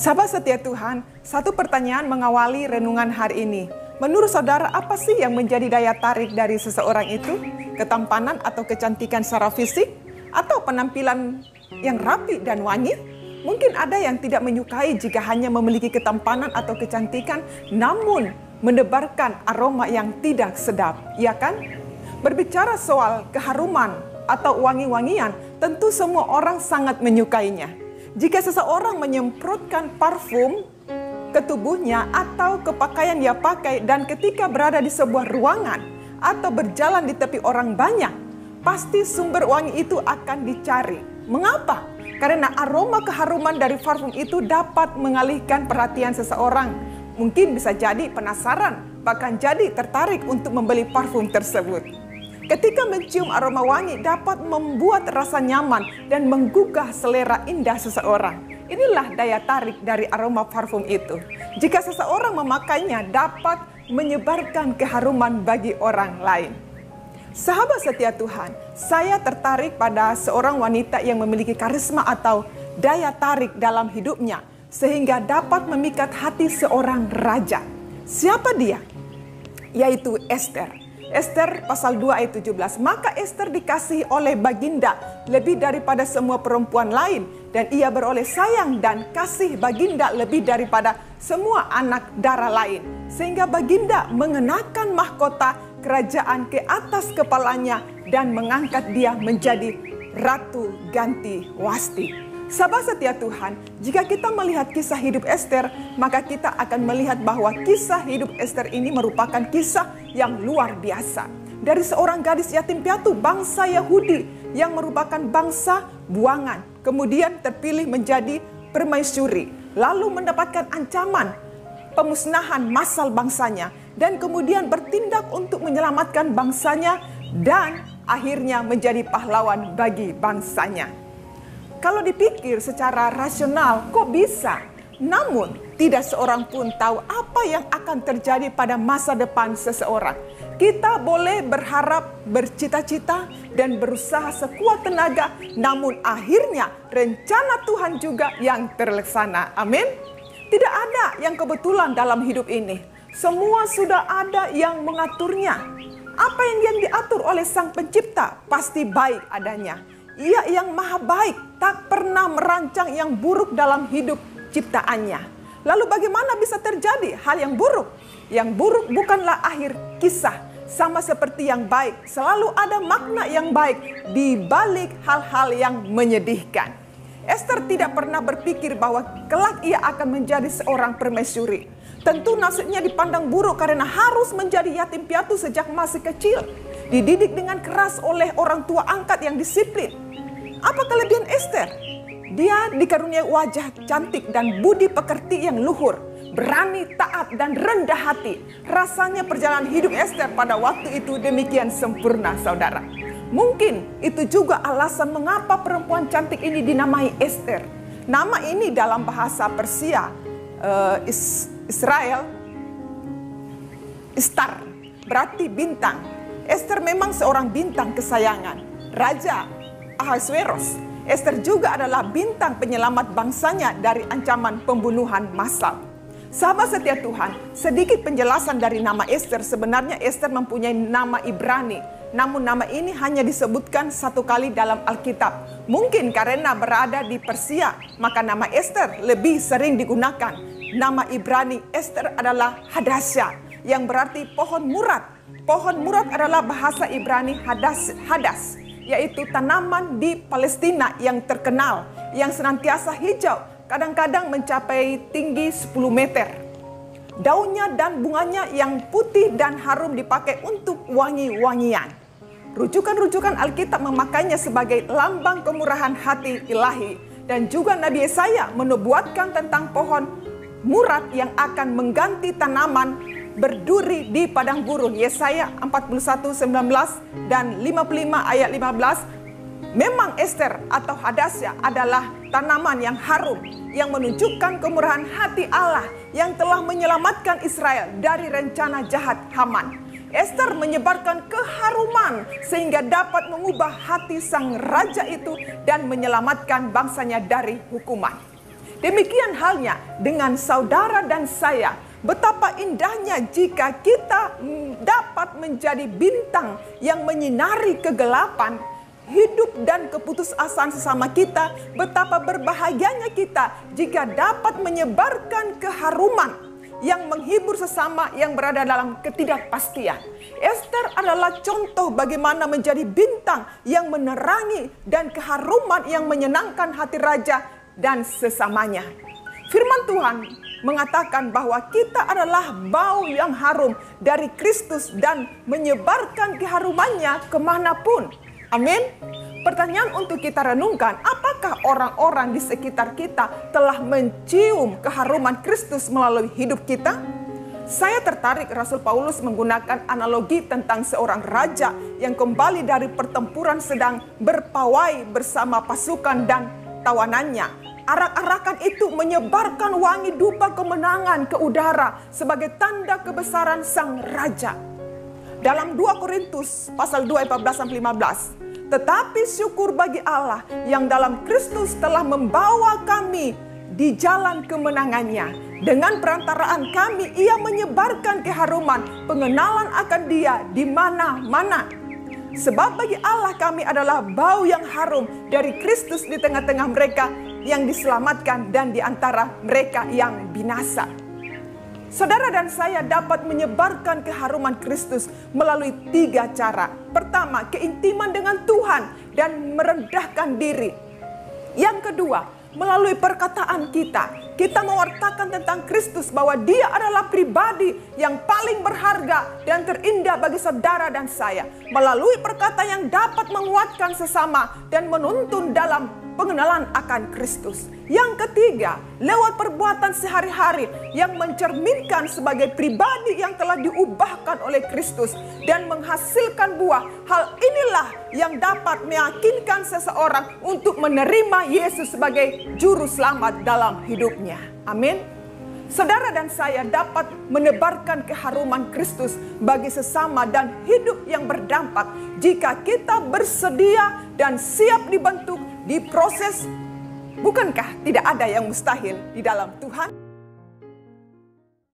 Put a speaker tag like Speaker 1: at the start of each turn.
Speaker 1: Sahabat setia Tuhan, satu pertanyaan mengawali renungan hari ini. Menurut saudara, apa sih yang menjadi daya tarik dari seseorang itu? Ketampanan atau kecantikan secara fisik? Atau penampilan yang rapi dan wangi? Mungkin ada yang tidak menyukai jika hanya memiliki ketampanan atau kecantikan, namun menebarkan aroma yang tidak sedap, ya kan? Berbicara soal keharuman atau wangi-wangian, tentu semua orang sangat menyukainya. Jika seseorang menyemprotkan parfum ke tubuhnya atau ke pakaian dia pakai dan ketika berada di sebuah ruangan atau berjalan di tepi orang banyak, pasti sumber wangi itu akan dicari. Mengapa? Karena aroma keharuman dari parfum itu dapat mengalihkan perhatian seseorang. Mungkin bisa jadi penasaran, bahkan jadi tertarik untuk membeli parfum tersebut. Ketika mencium aroma wangi dapat membuat rasa nyaman dan menggugah selera indah seseorang. Inilah daya tarik dari aroma parfum itu. Jika seseorang memakainya dapat menyebarkan keharuman bagi orang lain. Sahabat setia Tuhan, saya tertarik pada seorang wanita yang memiliki karisma atau daya tarik dalam hidupnya sehingga dapat memikat hati seorang raja. Siapa dia? Yaitu Esther. Esther pasal 2 ayat 17. Maka Esther dikasihi oleh Baginda lebih daripada semua perempuan lain. Dan ia beroleh sayang dan kasih Baginda lebih daripada semua anak dara lain. Sehingga Baginda mengenakan mahkota kerajaan ke atas kepalanya dan mengangkat dia menjadi Ratu Ganti Wasti. Sahabat setia Tuhan, jika kita melihat kisah hidup Esther, maka kita akan melihat bahwa kisah hidup Esther ini merupakan kisah yang luar biasa. Dari seorang gadis yatim piatu bangsa Yahudi yang merupakan bangsa buangan, kemudian terpilih menjadi permaisuri, lalu mendapatkan ancaman pemusnahan massal bangsanya, dan kemudian bertindak untuk menyelamatkan bangsanya, dan akhirnya menjadi pahlawan bagi bangsanya. Kalau dipikir secara rasional, kok bisa? Namun, tidak seorang pun tahu apa yang akan terjadi pada masa depan seseorang. Kita boleh berharap, bercita-cita, dan berusaha sekuat tenaga, namun akhirnya rencana Tuhan juga yang terlaksana. Amin. Tidak ada yang kebetulan dalam hidup ini. Semua sudah ada yang mengaturnya. Apa yang diatur oleh Sang Pencipta pasti baik adanya. Ia yang maha baik, tak pernah merancang yang buruk dalam hidup ciptaannya. Lalu bagaimana bisa terjadi hal yang buruk? Yang buruk bukanlah akhir kisah. Sama seperti yang baik, selalu ada makna yang baik di balik hal-hal yang menyedihkan. Esther tidak pernah berpikir bahwa kelak ia akan menjadi seorang permaisuri. Tentu nasibnya dipandang buruk karena harus menjadi yatim piatu sejak masih kecil. Dididik dengan keras oleh orang tua angkat yang disiplin. Apa kelebihan Esther? Dia dikaruniai wajah cantik dan budi pekerti yang luhur. Berani, taat, dan rendah hati. Rasanya perjalanan hidup Esther pada waktu itu demikian sempurna, saudara. Mungkin itu juga alasan mengapa perempuan cantik ini dinamai Esther. Nama ini dalam bahasa Persia, Israel, Istar, berarti bintang. Esther memang seorang bintang kesayangan Raja Ahasuerus. Esther juga adalah bintang penyelamat bangsanya dari ancaman pembunuhan massal. Sahabat setia Tuhan, sedikit penjelasan dari nama Esther. Sebenarnya Esther mempunyai nama Ibrani, namun nama ini hanya disebutkan satu kali dalam Alkitab. Mungkin karena berada di Persia, maka nama Esther lebih sering digunakan. Nama Ibrani Esther adalah Hadasya, yang berarti pohon murad. Pohon murad adalah bahasa Ibrani hadas, yaitu tanaman di Palestina yang terkenal, yang senantiasa hijau, kadang-kadang mencapai tinggi 10 meter. Daunnya dan bunganya yang putih dan harum dipakai untuk wangi-wangian. Rujukan-rujukan Alkitab memakainya sebagai lambang kemurahan hati ilahi. Dan juga Nabi Yesaya menubuatkan tentang pohon murad yang akan mengganti tanaman berduri di padang gurun. Yesaya 41:19 dan 55 ayat 15. Memang Esther atau Hadasya adalah tanaman yang harum yang menunjukkan kemurahan hati Allah yang telah menyelamatkan Israel dari rencana jahat Haman. Esther menyebarkan keharuman sehingga dapat mengubah hati sang raja itu dan menyelamatkan bangsanya dari hukuman. Demikian halnya dengan saudara dan saya. Betapa indahnya jika kita dapat menjadi bintang yang menyinari kegelapan hidup dan keputusasaan sesama kita. Betapa berbahagianya kita jika dapat menyebarkan keharuman yang menghibur sesama yang berada dalam ketidakpastian. Ester adalah contoh bagaimana menjadi bintang yang menerangi dan keharuman yang menyenangkan hati raja dan sesamanya. Firman Tuhan mengatakan bahwa kita adalah bau yang harum dari Kristus dan menyebarkan keharumannya kemanapun. Amin. Pertanyaan untuk kita renungkan, apakah orang-orang di sekitar kita telah mencium keharuman Kristus melalui hidup kita? Saya tertarik Rasul Paulus menggunakan analogi tentang seorang raja yang kembali dari pertempuran sedang berpawai bersama pasukan dan tawanannya. Arak-arakan itu menyebarkan wangi dupa kemenangan ke udara sebagai tanda kebesaran sang raja. Dalam 2 Korintus pasal 2 ayat 14-15. Tetapi syukur bagi Allah yang dalam Kristus telah membawa kami di jalan kemenangannya. Dengan perantaraan kami, ia menyebarkan keharuman, pengenalan akan dia di mana-mana. Sebab bagi Allah kami adalah bau yang harum dari Kristus di tengah-tengah mereka yang diselamatkan dan di antara mereka yang binasa. Saudara dan saya dapat menyebarkan keharuman Kristus melalui 3 cara. Pertama, keintiman dengan Tuhan dan merendahkan diri. Yang kedua, melalui perkataan kita. Kita mewartakan tentang Kristus bahwa dia adalah pribadi yang paling berharga dan terindah bagi saudara dan saya. Melalui perkataan yang dapat menguatkan sesama dan menuntun dalam pengenalan akan Kristus. Yang ketiga, lewat perbuatan sehari-hari yang mencerminkan sebagai pribadi yang telah diubahkan oleh Kristus dan menghasilkan buah. Hal inilah yang dapat meyakinkan seseorang untuk menerima Yesus sebagai juru selamat dalam hidupnya. Amin. Saudara dan saya dapat menebarkan keharuman Kristus bagi sesama dan hidup yang berdampak jika kita bersedia dan siap dibentuk, diproses. Bukankah tidak ada yang mustahil di dalam Tuhan?